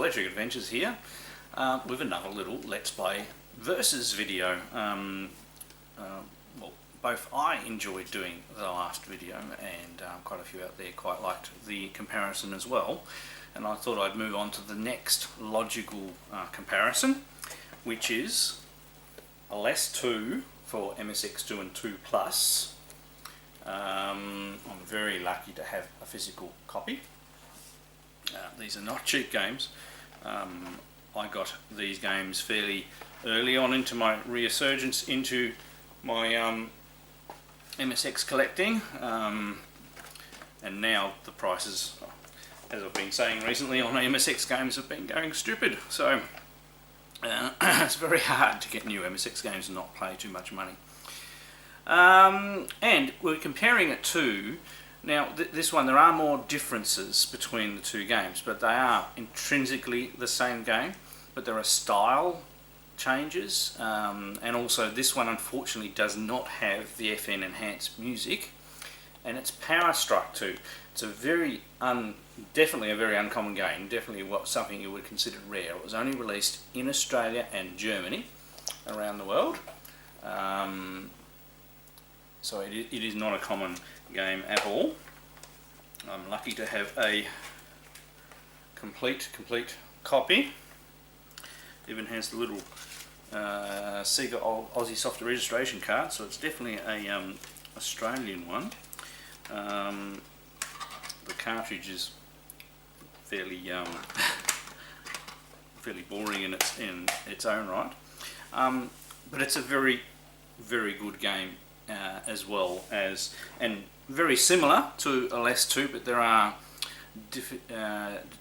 Electric Adventures here with another little Let's Play versus video. Well, both I enjoyed doing the last video and quite a few out there quite liked the comparison as well, and I thought I'd move on to the next logical comparison, which is Aleste 2 for MSX 2 and 2 Plus. I'm very lucky to have a physical copy. These are not cheap games. I got these games fairly early on into my resurgence into my MSX collecting, and now the prices, as I've been saying recently, on MSX games have been going stupid, so it's very hard to get new MSX games and not pay too much money. And we're comparing it to, now this one, there are more differences between the two games, but they are intrinsically the same game, but there are style changes, and also this one unfortunately does not have the FN enhanced music, and it's Power Strike 2. It's a very definitely a very uncommon game, definitely something you would consider rare. It was only released in Australia and Germany around the world. So it is not a common game at all. I'm lucky to have a complete copy. It even has the little Sega Aussie software registration card, so it's definitely a Australian one. The cartridge is fairly fairly boring in its own right, but it's a very good game. As well as, and very similar to Aleste 2, but there are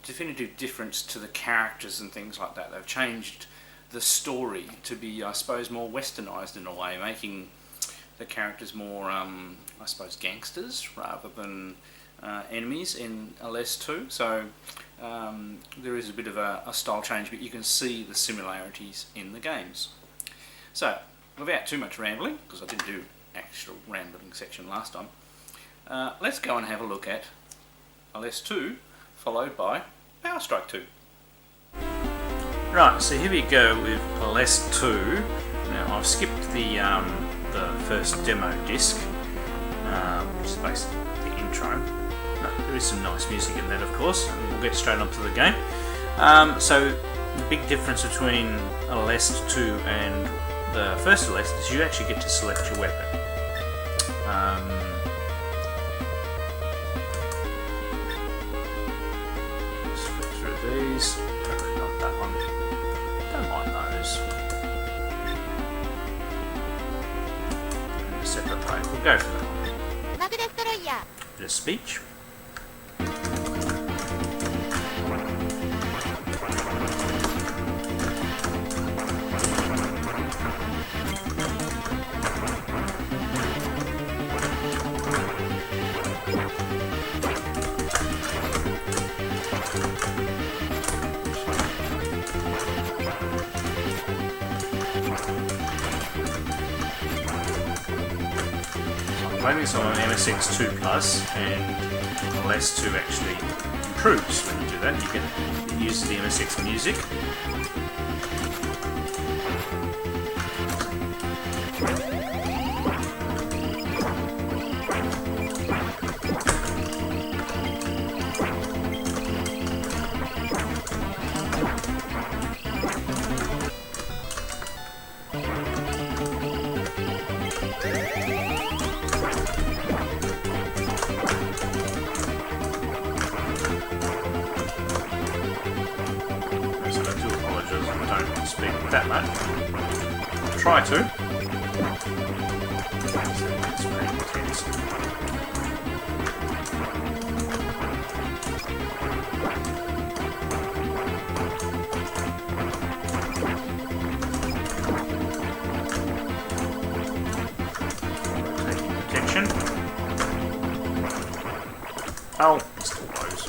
definitive difference to the characters and things like that. They've changed the story to be, I suppose, more westernized in a way, making the characters more, I suppose, gangsters rather than enemies in Aleste 2. So there is a bit of a style change, but you can see the similarities in the games. So without too much rambling, because I didn't do actual rambling section last time, let's go and have a look at Aleste 2 followed by Power Strike 2. Right, so here we go with Aleste 2. Now I've skipped the first demo disc, which is basically the intro. There is some nice music in that, of course, and we'll get straight onto the game. So the big difference between Aleste 2 and the first Aleste is you actually get to select your weapon. Let's flip through these. Not that one. Don't mind those. In a separate way. We'll go for that one. Bit of speech. Playing this on an MSX 2 Plus, and Aleste 2 actually improves when you do that. It uses the MSX music. Speak that much. Try to. It's very intense. Taking protection. Oh, still blows.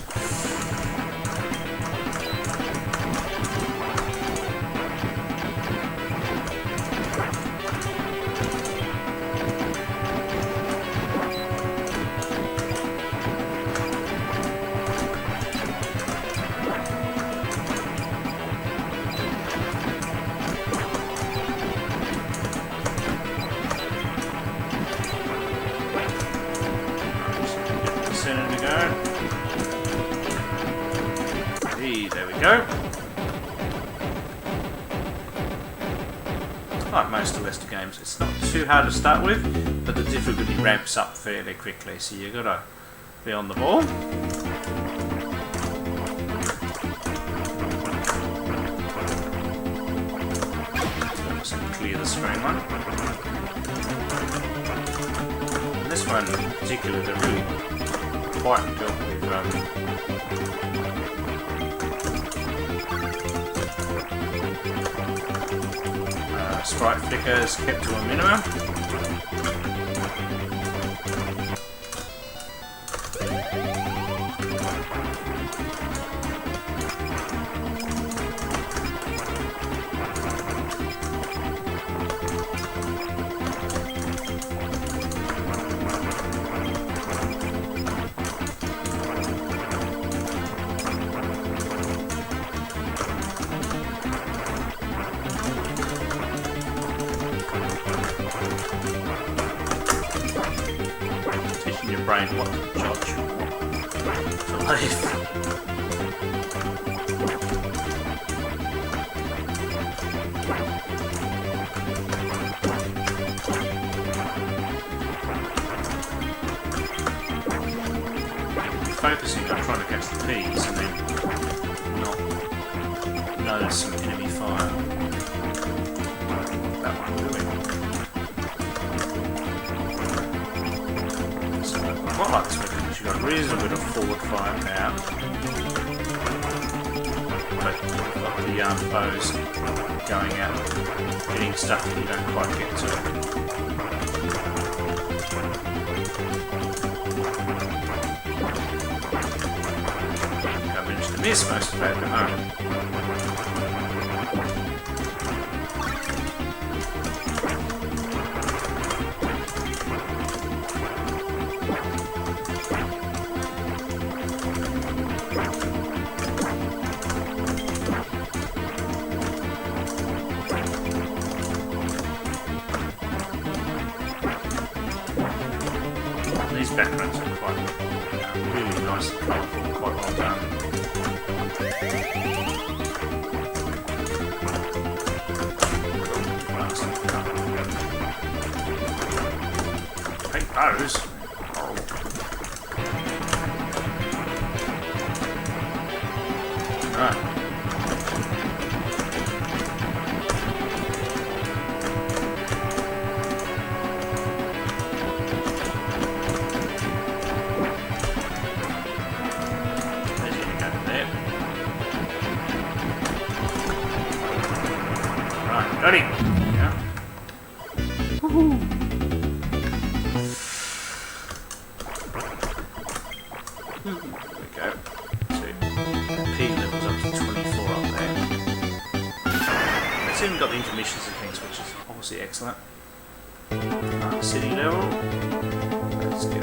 go. Like most Aleste games, it's not too hard to start with, but the difficulty ramps up fairly quickly, so you've got to be on the ball. So clear the screen one. And this one in particular, they're really quite built with sprite flickers kept to a minimum. Your brain what to judge for life. Focusing on trying to catch the P's and then not notice some enemy fire. What's that one doing? Quite like this weapon because you've got a reasonable bit of forward fire now. But you've got the bows going out, hitting stuff that you don't quite get to. I managed to miss most of that at the moment. These backgrounds are quite really nice and colourful, quite well done. Take those. Oh. Right. Got him! Yeah. Woohoo! There we go. So, P levels up to 24 up there. It's even got the intermissions and things, which is obviously excellent. City level. Let's go.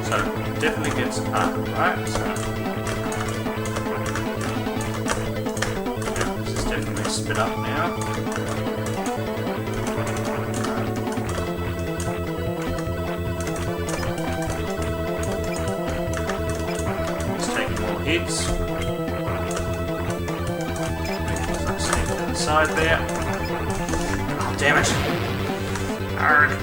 So definitely gets up, right? So yeah, this is definitely spit up now. It's taking more hits. Sneak to the side there. Oh, damn it! Arrgh.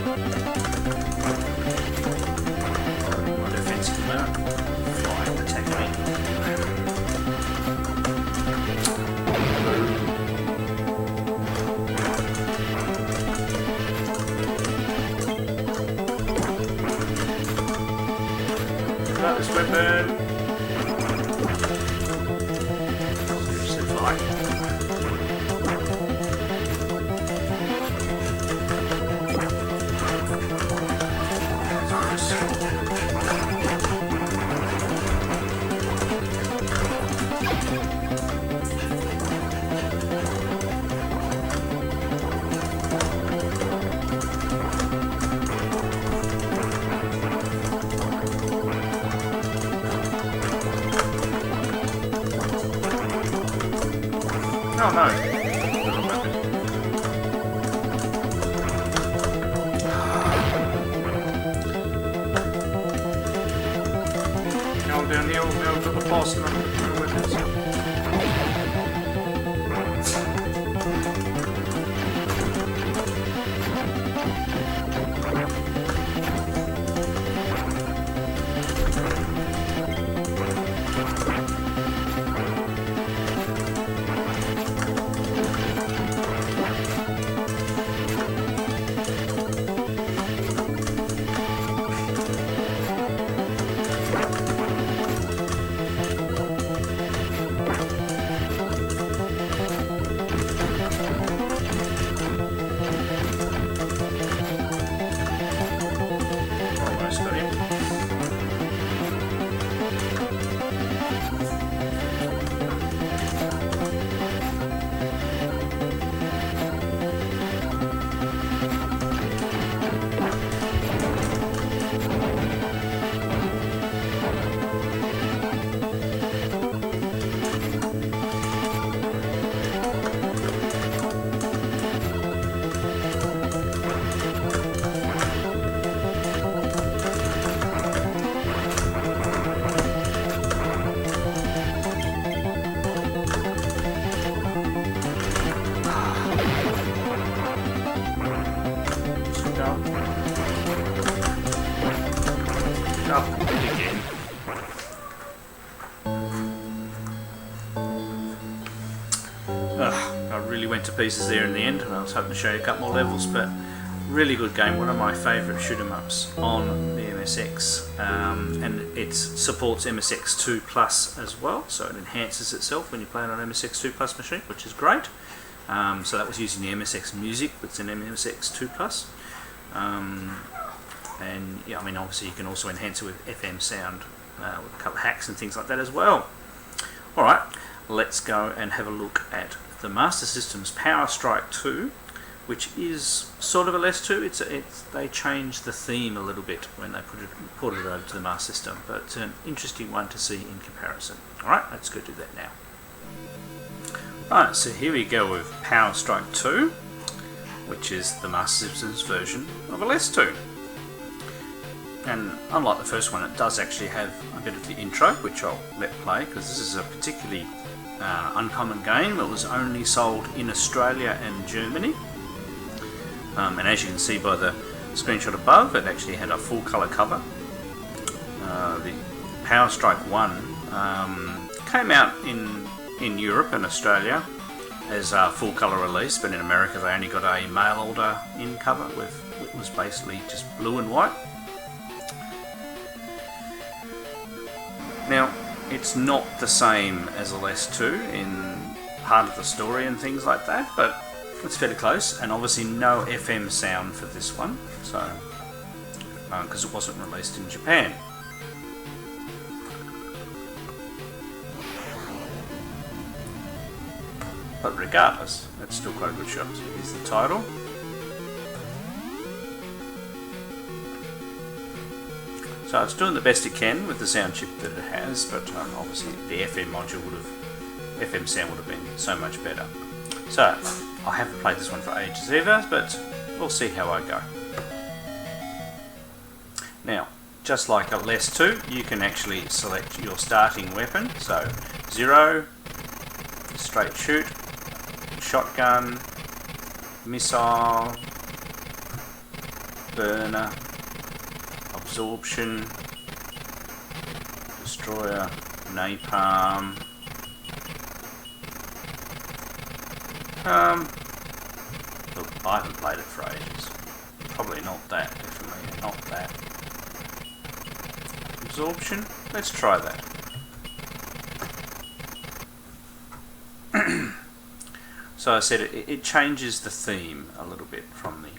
Flying attack me. Got this weapon. Seriously fly. Oh no! Little weapon. Now down here, we'll go to the boss and the weapons. I really went to pieces there in the end. I was hoping to show you a couple more levels, but really good game. One of my favourite shoot 'em ups on the MSX, and it supports MSX 2 Plus as well, so it enhances itself when you play it on MSX 2 Plus machine, which is great. So that was using the MSX Music, which is an MSX 2 Plus. And yeah, I mean, obviously you can also enhance it with FM sound with a couple of hacks and things like that as well. Alright, let's go and have a look at the Master System's Power Strike 2, which is sort of a less 2. They changed the theme a little bit when they ported it over to the Master System, but it's an interesting one to see in comparison. Alright, let's go do that now. Right, so here we go with Power Strike 2, which is the Master System's version of a less 2. And unlike the first one, it does actually have a bit of the intro, which I'll let play, because this is a particularly uncommon game. It was only sold in Australia and Germany. And as you can see by the screenshot above, it actually had a full colour cover. The Power Strike 1 came out in Europe and Australia as a full colour release, but in America they only got a mail order in cover with it was basically just blue and white. Now, it's not the same as LS2 in part of the story and things like that, but it's fairly close, and obviously no FM sound for this one, so because it wasn't released in Japan. But regardless, it's still quite a good shot. So here's the title. So it's doing the best it can with the sound chip that it has, but obviously the FM module FM sound would have been so much better. So I haven't played this one for ages either, but we'll see how I go. Now, just like a LES 2, you can actually select your starting weapon. So 0, straight shoot, shotgun, missile, burner, absorption, destroyer, napalm. Look, I haven't played it for ages. Probably not that, definitely not that. Absorption, let's try that. So I said it changes the theme a little bit from the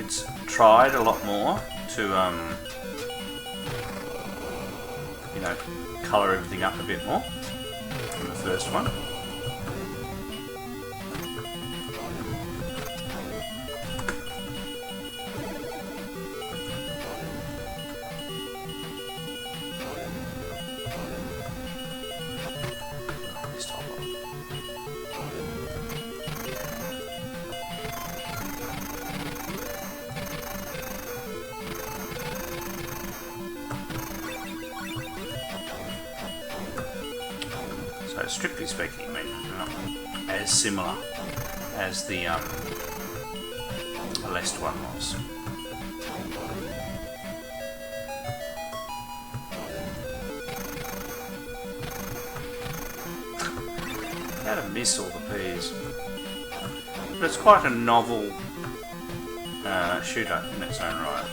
it's tried a lot more to you know, colour everything up a bit more than the first one. So strictly speaking, I mean, not as similar as the Aleste one was. How to miss all the P's. But it's quite a novel shooter in its own right.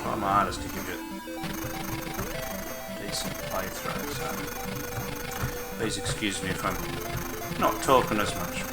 Try my hardest to give it a decent playthrough, so please excuse me if I'm not talking as much.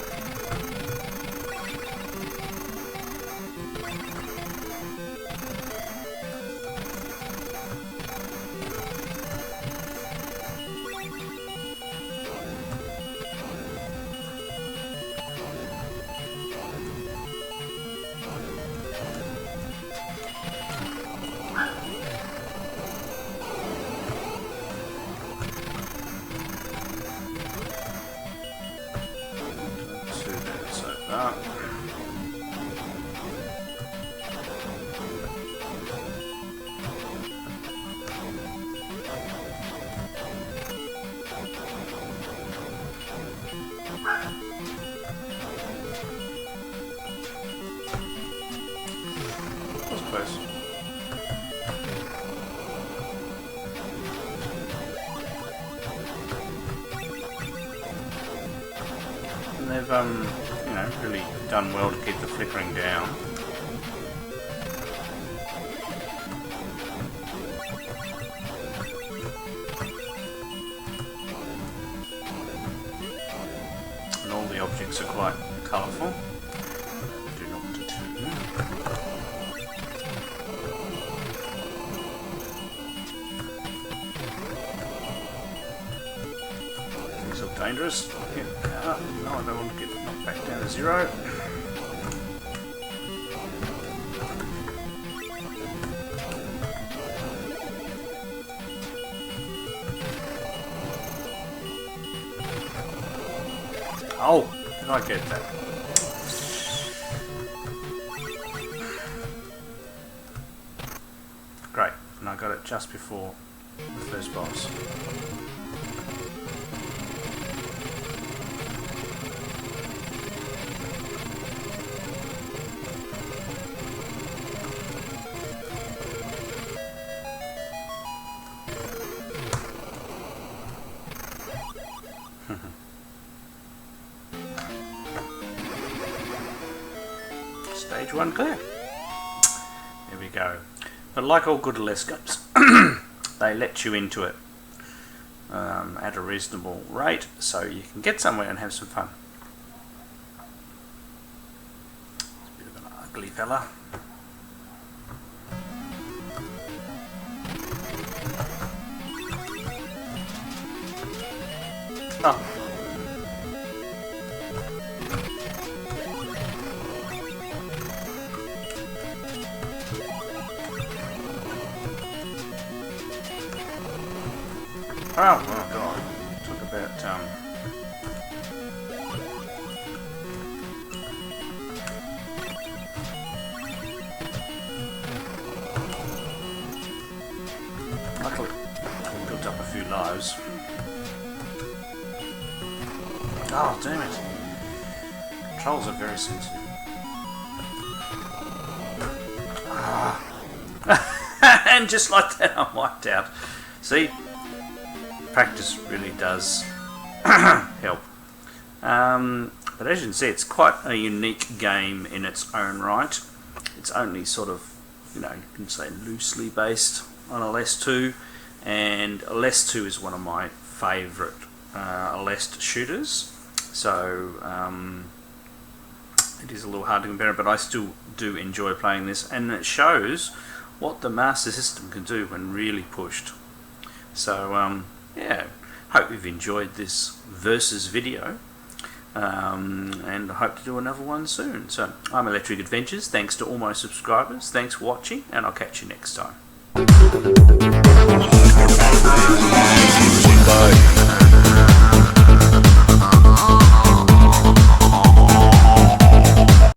And they've you know, really done well to keep the flickering down. And all the objects are quite colourful. Do not deter. These look dangerous. No, I don't want to get knocked back down to 0. Oh, did I get that? Great, and I got it just before the first boss. Stage 1 clear. There we go. But like all good Aleste games, they let you into it at a reasonable rate, so you can get somewhere and have some fun. It's a bit of an ugly fella. Oh. Oh, well, God. Took about, luckily, I built up a few lives. Oh, damn it. Controls are very sensitive. Ah. And just like that, I'm wiped out. See? Practice really does help. But as you can see, it's quite a unique game in its own right. It's only sort of, you can say loosely based on Aleste 2, and Aleste 2 is one of my favourite Aleste shooters. So it is a little hard to compare, but I still do enjoy playing this, and it shows what the Master System can do when really pushed. So yeah, hope you've enjoyed this versus video, and I hope to do another one soon. So I'm Electric Adventures, thanks to all my subscribers, thanks for watching, and I'll catch you next time.